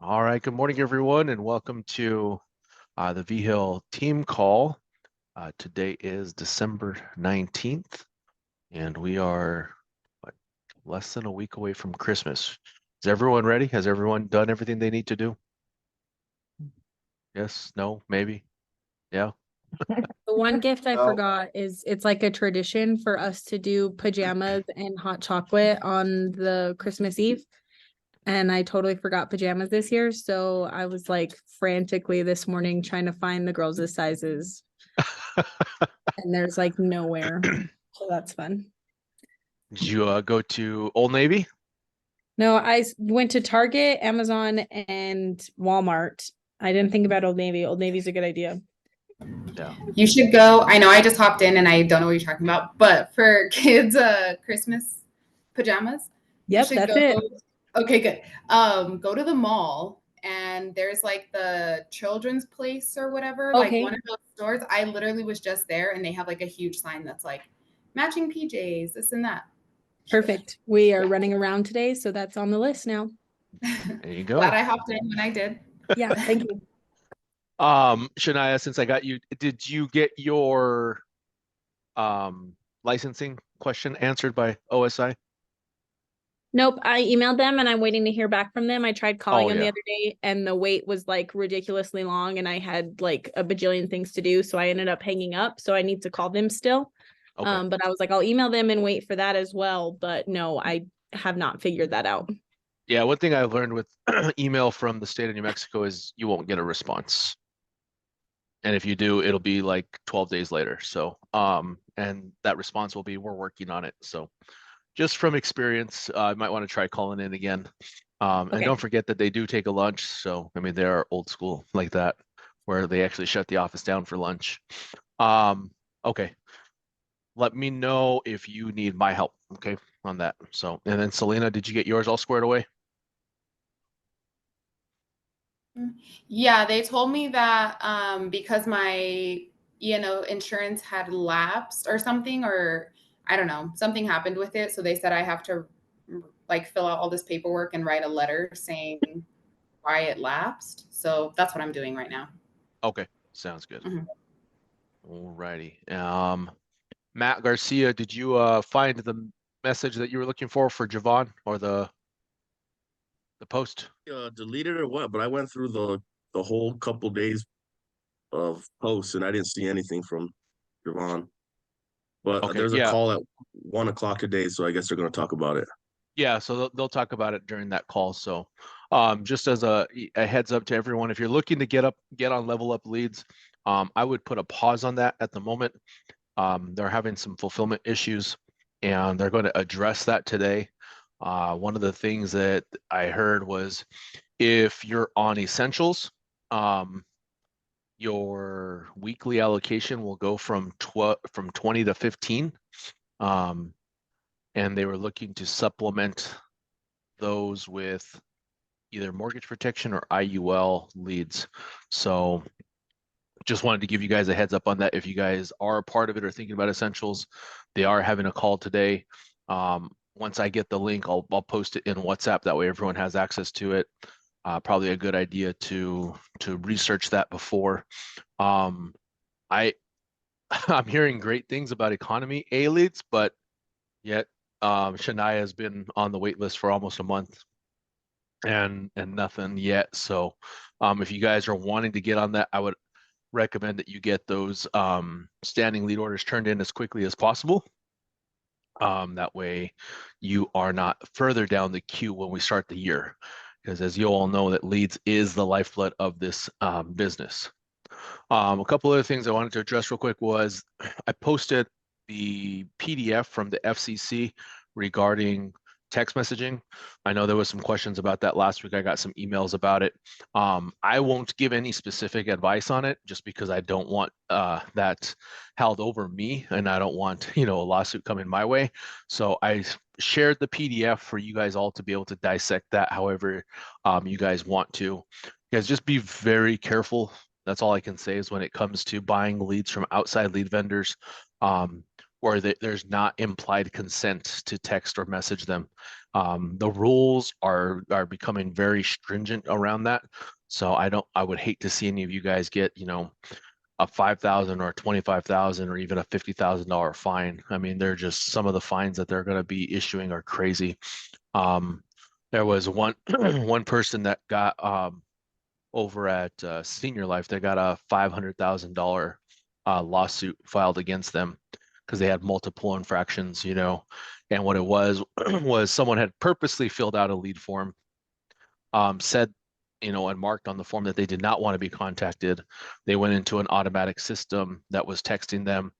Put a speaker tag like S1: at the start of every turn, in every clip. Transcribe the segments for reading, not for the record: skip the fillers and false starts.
S1: All right, good morning, everyone, and welcome to the Vigil team call. Today is December 19th, and we are what, less than a week away from Christmas. Is everyone ready? Has everyone done everything they need to do? Yes, no, maybe, yeah.
S2: The one gift I
S3: No.
S2: forgot is it's like a tradition for us to do pajamas and hot chocolate on the Christmas Eve. And I totally forgot pajamas this year. So I was like frantically this morning trying to find the girls' sizes. And there's like nowhere. So that's fun.
S1: Did you go to Old Navy?
S2: No, went to Target, Amazon, and Walmart. I didn't think about Old Navy. Old Navy's a good idea.
S1: Yeah.
S3: You should go. I know I just hopped in and I don't know what you're talking about, but for kids' Christmas pajamas, you
S2: Yep,
S3: should
S2: that's
S3: go.
S2: it.
S3: Okay, good. Go to the mall and there's like the children's place or whatever, like
S2: Okay,
S3: one of those stores. I literally was just there and they have like a huge sign that's like matching PJs, this and that.
S2: perfect. We are
S3: Yeah.
S2: running around today, so that's on the list now.
S1: There you
S3: Glad
S1: go.
S3: I hopped in when I did.
S2: Yeah, thank you.
S1: Shania, since I got you, did you get your licensing question answered by OSI?
S2: Nope, I emailed them and I'm waiting to hear back from them. I tried calling
S1: Oh
S2: them the
S1: yeah.
S2: other day and the wait was like ridiculously long and I had like a bajillion things to do, so I ended up hanging up. So I need to call them still.
S1: Okay.
S2: But I was like, I'll email them and wait for that as well. But no, I have not figured that out.
S1: Yeah, one thing I've learned with email from the state of New Mexico is you won't get a response. And if you do, it'll be like 12 days later. So, and that response will be, we're working on it. So just from experience, I might want to try calling in again. And
S2: Okay.
S1: don't forget that they do take a lunch. So, I mean, they are old school like that, where they actually shut the office down for lunch. Okay. Let me know if you need my help, okay, on that. So, and then Selena, did you get yours all squared away?
S3: Yeah, they told me that because my insurance had lapsed or something, or I don't know, something happened with it. So they said I have to like fill out all this paperwork and write a letter saying why it lapsed. So that's what I'm doing right now.
S1: Okay, sounds good.
S3: Mhm.
S1: All righty. Matt Garcia, did you find the message that you were looking for Javon, or the post?
S4: Deleted or what? But I went through the whole couple days of posts and I didn't see anything from Javon. But
S1: Okay,
S4: there's a
S1: yeah.
S4: call at 1 o'clock today, so I guess they're going to talk about it.
S1: Yeah, so they'll talk about it during that call. So, just as a heads up to everyone, if you're looking to get on level up leads, I would put a pause on that at the moment. They're having some fulfillment issues, and they're going to address that today. One of the things that I heard was if you're on essentials, your weekly allocation will go from 20 to 15. And they were looking to supplement those with either mortgage protection or IUL leads. So just wanted to give you guys a heads up on that. If you guys are a part of it or thinking about essentials, they are having a call today. Once I get the link, I'll post it in WhatsApp. That way everyone has access to it. Probably a good idea to research that before. I I'm hearing great things about economy A leads, but yet Shania has been on the wait list for almost a month and nothing yet. So if you guys are wanting to get on that, I would recommend that you get those standing lead orders turned in as quickly as possible. That way you are not further down the queue when we start the year. Because as you all know, that leads is the lifeblood of this business. A couple other things I wanted to address real quick was I posted the PDF from the FCC regarding text messaging. I know there was some questions about that last week. I got some emails about it. I won't give any specific advice on it just because I don't want that held over me, and I don't want a lawsuit coming my way. So I shared the PDF for you guys all to be able to dissect that however you guys want to. Guys, just be very careful. That's all I can say is when it comes to buying leads from outside lead vendors. where there's not implied consent to text or message them. The rules are becoming very stringent around that. So I would hate to see any of you guys get, you know, a 5,000 or 25,000 or even a $50,000 fine. I mean, they're just, some of the fines that they're going to be issuing are crazy. There was one one person that got over at Senior Life, they got a $500,000 lawsuit filed against them because they had multiple infractions, you know. And what it was was someone had purposely filled out a lead form, said, you know, and marked on the form that they did not want to be contacted. They went into an automatic system that was texting them,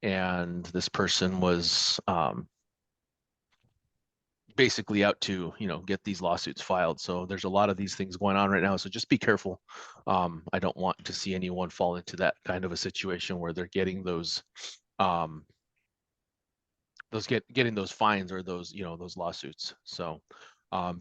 S1: and this person was basically out to, you know, get these lawsuits filed. So there's a lot of these things going on right now. So just be careful. I don't want to see anyone fall into that kind of a situation where they're getting those getting those fines or those, you know, those lawsuits. So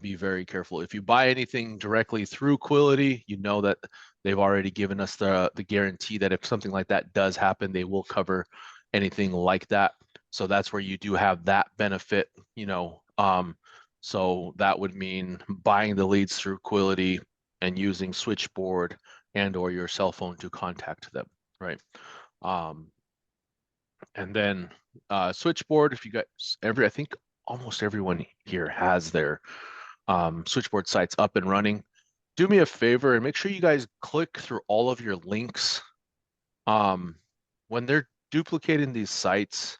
S1: be very careful. If you buy anything directly through Quility, you know that they've already given us the guarantee that if something like that does happen, they will cover anything like that. So that's where you do have that benefit, you know. So that would mean buying the leads through Quility and using Switchboard and or your cell phone to contact them, right? And then Switchboard, if you got I think almost everyone here has their Switchboard sites up and running. Do me a favor and make sure you guys click through all of your links. When they're duplicating these sites,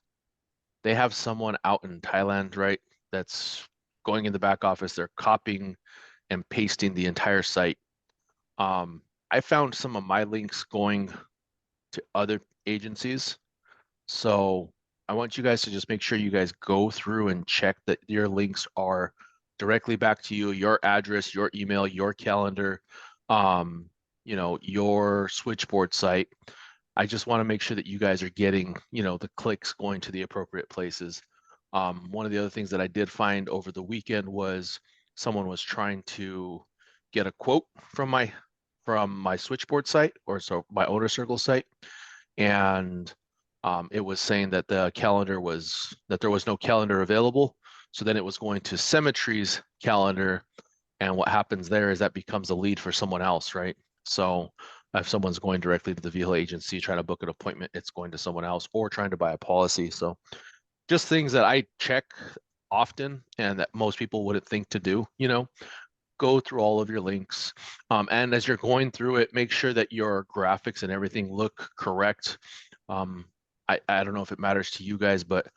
S1: they have someone out in Thailand, right? That's going in the back office. They're copying and pasting the entire site. I found some of my links going to other agencies. So I want you guys to just make sure you guys go through and check that your links are directly back to you, your address, your email, your calendar, you know, your Switchboard site. I just want to make sure that you guys are getting, you know, the clicks going to the appropriate places. One of the other things that I did find over the weekend was someone was trying to get a quote from my Switchboard site, or so my Owner Circle site, and it was saying that there was no calendar available. So then it was going to Symmetry's calendar, and what happens there is that becomes a lead for someone else, right? So if someone's going directly to the Vigil agency trying to book an appointment, it's going to someone else, or trying to buy a policy. So just things that I check often and that most people wouldn't think to do, you know. Go through all of your links. And as you're going through it, make sure that your graphics and everything look correct. I don't know if it matters to you guys, but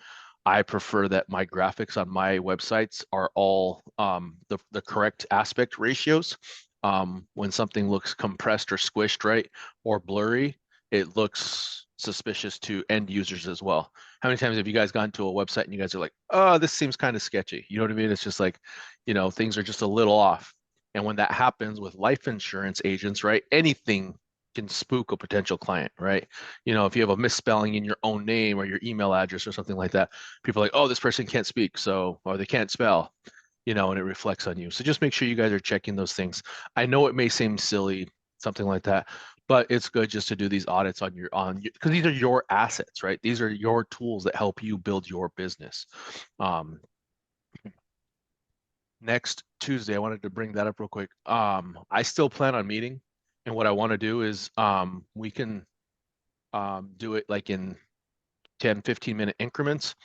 S1: I prefer that my graphics on my websites are all the correct aspect ratios. When something looks compressed or squished, right, or blurry, it looks suspicious to end users as well. How many times have you guys gone to a website and you guys are like, oh, this seems kind of sketchy? You know what I mean? It's just like, you know, things are just a little off. And when that happens with life insurance agents, right, anything can spook a potential client, right? You know, if you have a misspelling in your own name or your email address or something like that, people are like, oh, this person can't speak, so, or they can't spell, you know, and it reflects on you. So just make sure you guys are checking those things. I know it may seem silly, something like that, but it's good just to do these audits on because these are your assets, right? These are your tools that help you build your business. Next Tuesday, I wanted to bring that up real quick. I still plan on meeting, and what I want to do is we can do it like in 10, 15-minute increments,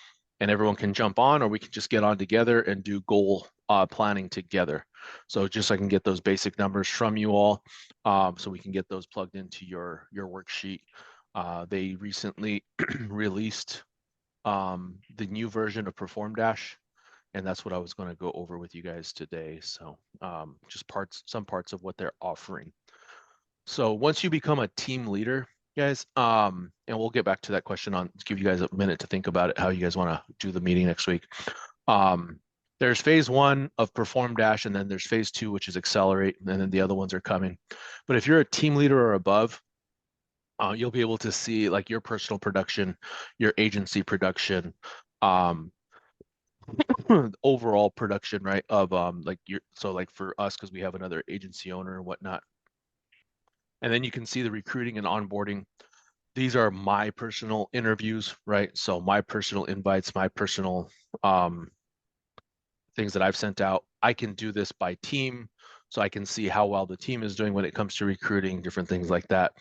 S1: and everyone can jump on, or we can just get on together and do goal planning together. So just so I can get those basic numbers from you all, so we can get those plugged into your worksheet. They recently released the new version of Perform Dash, and that's what I was going to go over with you guys today. So just some parts of what they're offering. So once you become a team leader, guys, and we'll get back to that question on, give you guys a minute to think about it, how you guys want to do the meeting next week. There's phase 1 of Perform Dash, and then there's phase 2, which is Accelerate, and then the other ones are coming. But if you're a team leader or above, you'll be able to see like your personal production, your agency production, overall production, right? Of like so like for us, because we have another agency owner and whatnot. And then you can see the recruiting and onboarding. these are my personal interviews, right? So my personal invites, my personal things that I've sent out. I can do this by team, so I can see how well the team is doing when it comes to recruiting, different things like that.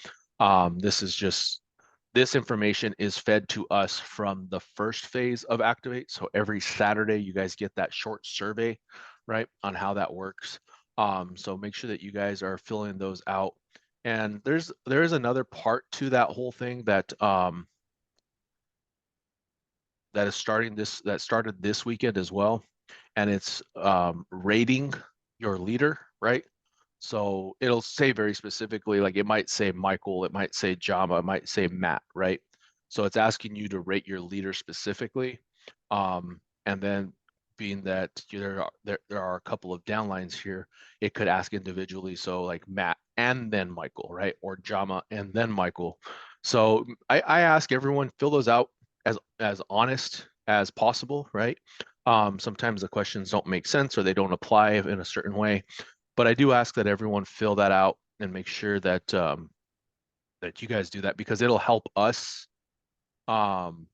S1: This information is fed to us from the first phase of Activate. So every Saturday, you guys get that short survey, right, on how that works. So make sure that you guys are filling those out. And there is another part to that whole thing that that started this weekend as well, and it's rating your leader, right? So it'll say very specifically, like it might say Michael, it might say Jama, it might say Matt, right? So it's asking you to rate your leader specifically. And then being that there are a couple of downlines here, it could ask individually. So like Matt and then Michael, right? Or Jama and then Michael. So I ask everyone fill those out as honest as possible, right? Sometimes the questions don't make sense or they don't apply in a certain way, but I do ask that everyone fill that out and make sure that that you guys do that, because it'll help us um,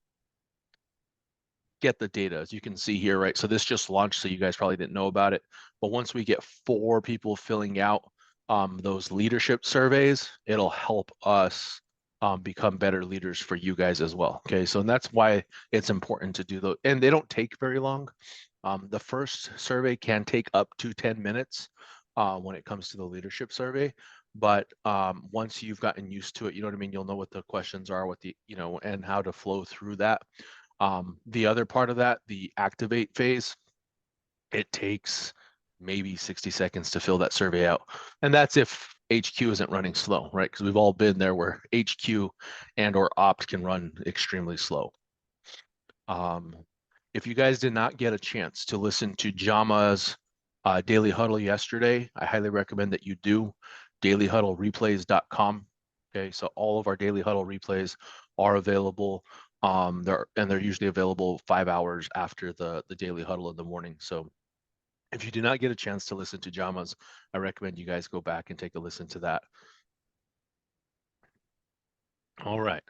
S1: get the data, as you can see here, right? So this just launched, so you guys probably didn't know about it. But once we get 4 people filling out those leadership surveys, it'll help us become better leaders for you guys as well. Okay, so that's why it's important to do those, and they don't take very long. The first survey can take up to 10 minutes when it comes to the leadership survey. But once you've gotten used to it, you know what I mean, you'll know what the questions are, what the, you know, and how to flow through that. The other part of that, the activate phase, it takes maybe 60 seconds to fill that survey out. And that's if HQ isn't running slow, right? Because we've all been there where HQ and or opt can run extremely slow. If you guys did not get a chance to listen to Jama's Daily Huddle yesterday, I highly recommend that you do. dailyhuddlereplays.com. Okay, so all of our Daily Huddle replays are available. They're usually available 5 hours after the Daily Huddle in the morning. So if you do not get a chance to listen to Jama's, I recommend you guys go back and take a listen to that. All right.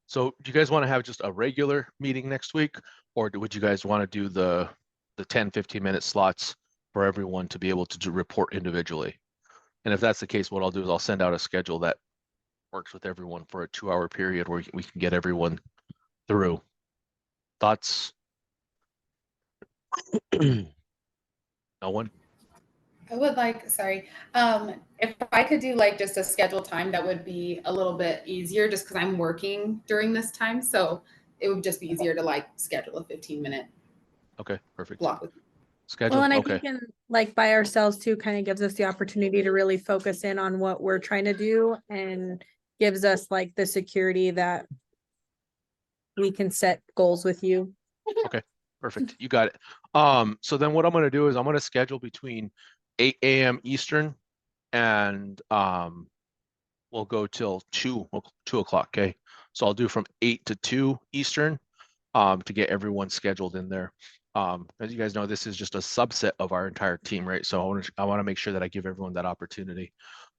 S1: So do you guys want to have just a regular meeting next week, or would you guys want to do the 10, 15-minute slots for everyone to be able to report individually? And if that's the case, what I'll do is I'll send out a schedule that works with everyone for a 2-hour period where we can get everyone through. Thoughts? No one?
S3: I would like, sorry, if I could do like just a scheduled time, that would be a little bit easier just because I'm working during this time. So it would just be easier to like schedule a 15-minute
S1: Okay, perfect.
S3: block with.
S1: Schedule.
S2: Well, and I
S1: Okay.
S2: think in like by ourselves too, kind of gives us the opportunity to really focus in on what we're trying to do and gives us like the security that we can set goals with you.
S1: Okay, perfect. You got it. So then what I'm going to do is I'm going to schedule between 8 a.m. Eastern and we'll go till 2 o'clock. Okay. So I'll do from 8 to 2 Eastern to get everyone scheduled in there. As you guys know, this is just a subset of our entire team, right? So I want to make sure that I give everyone that opportunity.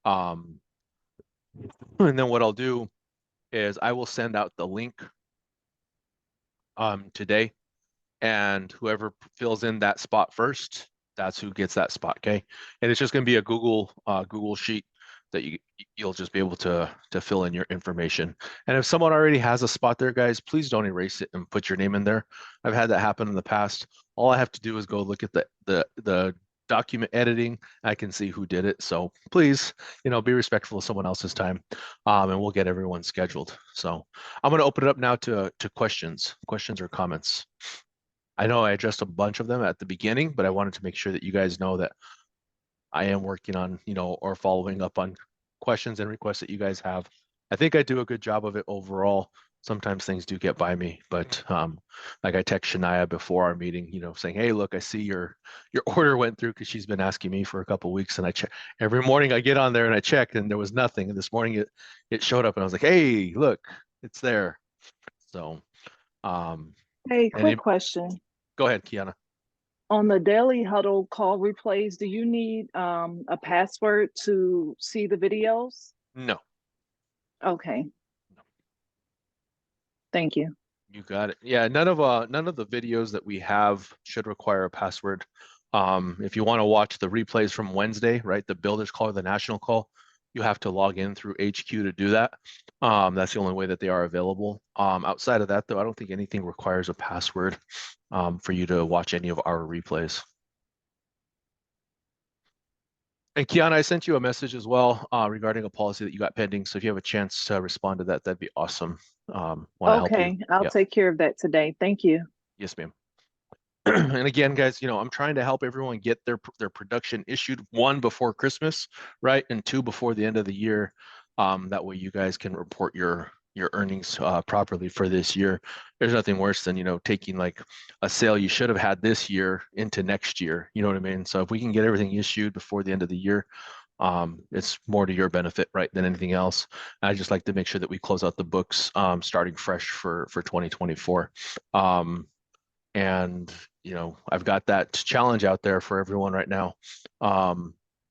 S1: And then what I'll do is I will send out the link today, and whoever fills in that spot first, that's who gets that spot. Okay. And it's just going to be a Google sheet that you'll just be able to fill in your information. And if someone already has a spot there, guys, please don't erase it and put your name in there. I've had that happen in the past. All I have to do is go look at the document editing. I can see who did it. So please, be respectful of someone else's time, and we'll get everyone scheduled. So I'm going to open it up now to questions or comments. I know I addressed a bunch of them at the beginning, but I wanted to make sure that you guys know that I am working on, or following up on questions and requests that you guys have. I think I do a good job of it overall. Sometimes things do get by me, but like I text Shania before our meeting, saying, "Hey, look, I see your order went through," because she's been asking me for a couple of weeks, and I check every morning. I get on there and I check, and there was nothing. And this morning it showed up, and I was like, "Hey, look, it's there." So,
S5: Hey,
S1: and
S5: quick question.
S1: go ahead, Kiana.
S5: On the daily huddle call replays, do you need a password to see the videos?
S1: No.
S5: Okay. Thank you.
S1: You got it. Yeah, none of the videos that we have should require a password. If you want to watch the replays from Wednesday, right, the builders call or the national call, you have to log in through HQ to do that. That's the only way that they are available. Outside of that, though, I don't think anything requires a password for you to watch any of our replays. And Kiana, I sent you a message as well regarding a policy that you got pending. So if you have a chance to respond to that, that'd be awesome. Want to help you.
S5: Okay, I'll
S1: Yeah.
S5: take care of that today. Thank you.
S1: Yes, ma'am. And again, guys, I'm trying to help everyone get their production issued, one, before Christmas, right, and two, before the end of the year. That way you guys can report your earnings properly for this year. There's nothing worse than taking like a sale you should have had this year into next year. You know what I mean? So if we can get everything issued before the end of the year, it's more to your benefit, right, than anything else. I just like to make sure that we close out the books starting fresh for 2024. And I've got that challenge out there for everyone right now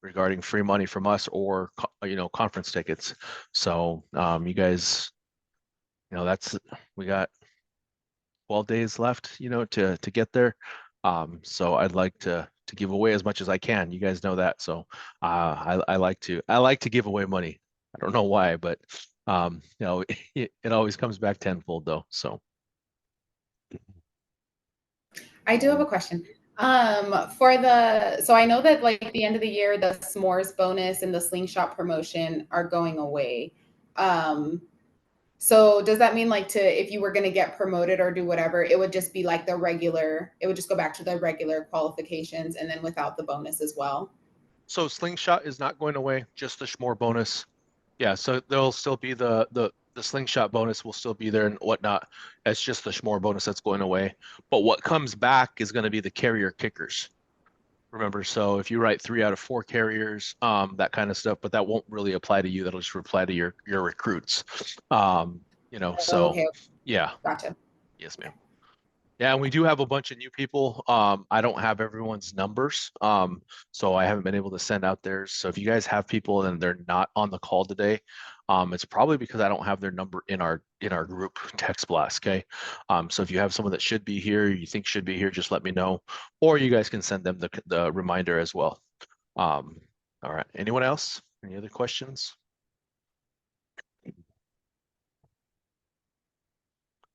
S1: regarding free money from us or conference tickets. So you guys, we got 12 days left to get there. So I'd like to give away as much as I can. You guys know that. So I like to give away money. I don't know why, but it always comes back tenfold though. So
S3: I do have a question. So I know that like the end of the year, the s'mores bonus and the slingshot promotion are going away. So does that mean like if you were going to get promoted or do whatever, it would just be like it would just go back to the regular qualifications and then without the bonus as well?
S1: So slingshot is not going away, just the Schmore bonus. Yeah, so there'll still be the slingshot bonus will still be there and whatnot. It's just the Schmore bonus that's going away. But what comes back is going to be the carrier kickers. Remember, so if you write 3 out of 4 carriers, that kind of stuff, but that won't really apply to you. That'll just apply to your recruits. So
S3: Okay,
S1: yeah,
S3: gotcha.
S1: yes, ma'am. Yeah, and we do have a bunch of new people. I don't have everyone's numbers, so I haven't been able to send out theirs. So if you guys have people and they're not on the call today, it's probably because I don't have their number in our group text blast. Okay, so if you have someone that should be here, you think should be here, just let me know, or you guys can send them the reminder as well. All right. Anyone else? Any other questions?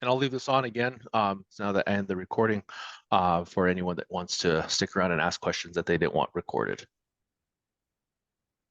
S1: And I'll leave this on again. So now that I end the recording for anyone that wants to stick around and ask questions that they didn't want recorded.